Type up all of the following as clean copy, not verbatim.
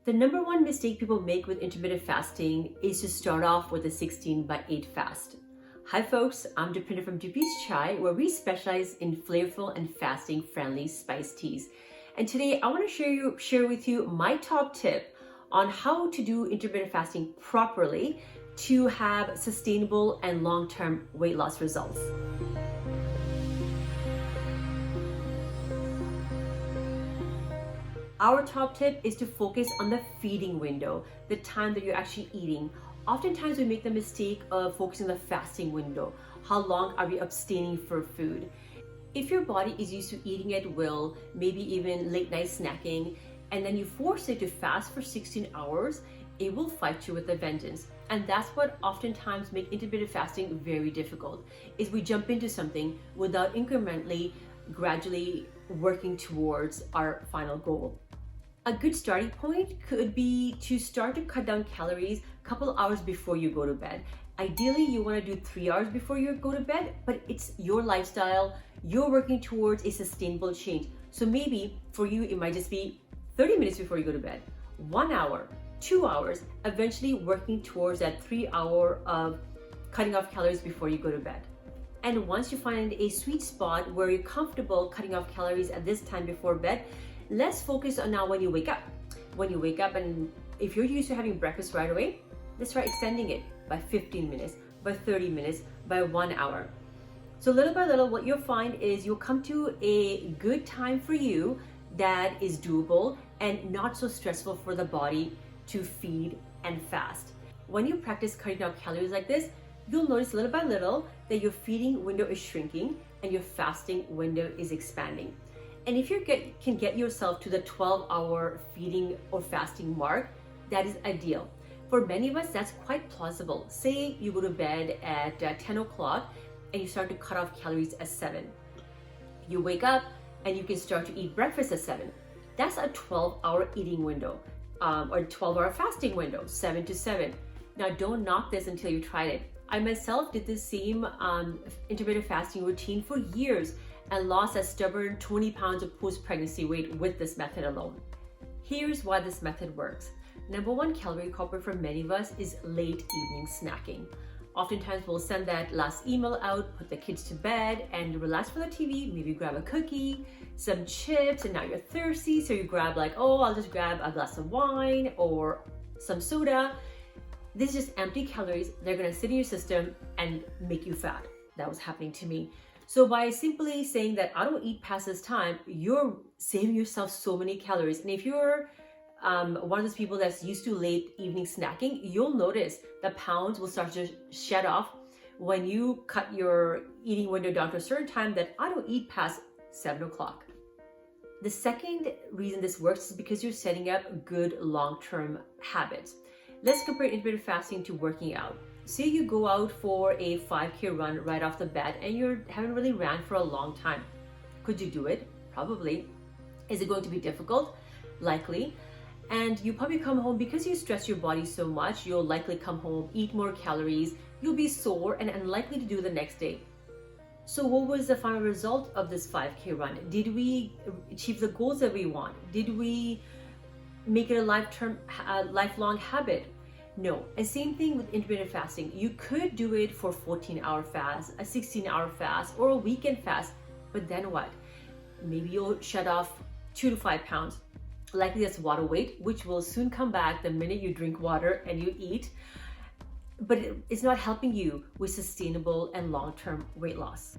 The number one mistake people make with intermittent fasting is to start off with a 16/8 fast. Hi folks, I'm Dipinda from Dipi's Chai, where we specialize in flavorful and fasting-friendly spice teas. And today I want to share with you my top tip on how to do intermittent fasting properly to have sustainable and long-term weight loss results. Our top tip is to focus on the feeding window, the time that you're actually eating. Oftentimes we make the mistake of focusing on the fasting window. How long are we abstaining for food? If your body is used to eating at will, maybe even late night snacking, and then you force it to fast for 16 hours, it will fight you with a vengeance. And that's what oftentimes makes intermittent fasting very difficult, is we jump into something without incrementally, gradually working towards our final goal. A good starting point could be to start to cut down calories a couple hours before you go to bed. Ideally, you want to do 3 hours before you go to bed, but it's your lifestyle. You're working towards a sustainable change. So maybe for you, it might just be 30 minutes before you go to bed, 1 hour, 2 hours, eventually working towards that 3 hour of cutting off calories before you go to bed. And once you find a sweet spot where you're comfortable cutting off calories at this time before bed, let's focus on now when you wake up. When you wake up, and if you're used to having breakfast right away, let's try extending it by 15 minutes, by 30 minutes, by 1 hour. So little by little, what you'll find is you'll come to a good time for you that is doable and not so stressful for the body to feed and fast. When you practice cutting down calories like this, you'll notice little by little that your feeding window is shrinking and your fasting window is expanding. And if you can get yourself to the 12-hour feeding or fasting mark, that is ideal. For many of us, that's quite plausible. Say you go to bed at 10 o'clock and you start to cut off calories at 7. You wake up and you can start to eat breakfast at 7. That's a 12-hour eating window or 12-hour fasting window, 7 to 7. Now, don't knock this until you tried it. I myself did the same intermittent fasting routine for years and lost a stubborn 20 pounds of post-pregnancy weight with this method alone. Here's why this method works. Number one calorie culprit for many of us is late evening snacking. Oftentimes we'll send that last email out, put the kids to bed, and relax for the TV, maybe grab a cookie, some chips, and now you're thirsty, so you grab I'll just grab a glass of wine or some soda. This is just empty calories. They're gonna sit in your system and make you fat. That was happening to me. So by simply saying that I don't eat past this time, you're saving yourself so many calories. And if you're one of those people that's used to late evening snacking, you'll notice the pounds will start to shed off when you cut your eating window down to a certain time that I don't eat past 7 o'clock. The second reason this works is because you're setting up good long-term habits. Let's compare intermittent fasting to working out. Say you go out for a 5K run right off the bat and you haven't really ran for a long time. Could you do it? Probably. Is it going to be difficult? Likely. And you probably come home because you stress your body so much, you'll likely come home, eat more calories, you'll be sore and unlikely to do the next day. So what was the final result of this 5K run? Did we achieve the goals that we want? Did we make it a lifelong habit? No. And same thing with intermittent fasting. You could do it for 14-hour fast, a 16-hour fast, or a weekend fast, but then what? Maybe you'll shed off 2 to 5 pounds. Likely that's water weight, which will soon come back the minute you drink water and you eat. But it's not helping you with sustainable and long-term weight loss.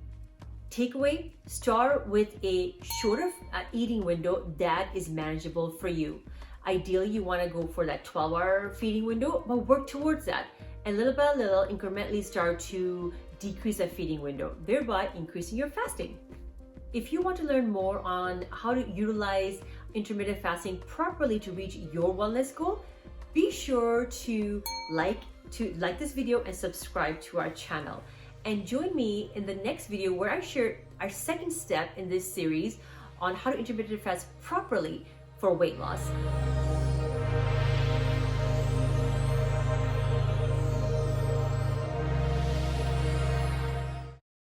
Takeaway, start with a shorter eating window that is manageable for you. Ideally, you want to go for that 12-hour feeding window, but work towards that. And little by little, incrementally start to decrease that feeding window, thereby increasing your fasting. If you want to learn more on how to utilize intermittent fasting properly to reach your wellness goal, be sure to like this video and subscribe to our channel. And join me in the next video where I share our second step in this series on how to intermittent fast properly for weight loss.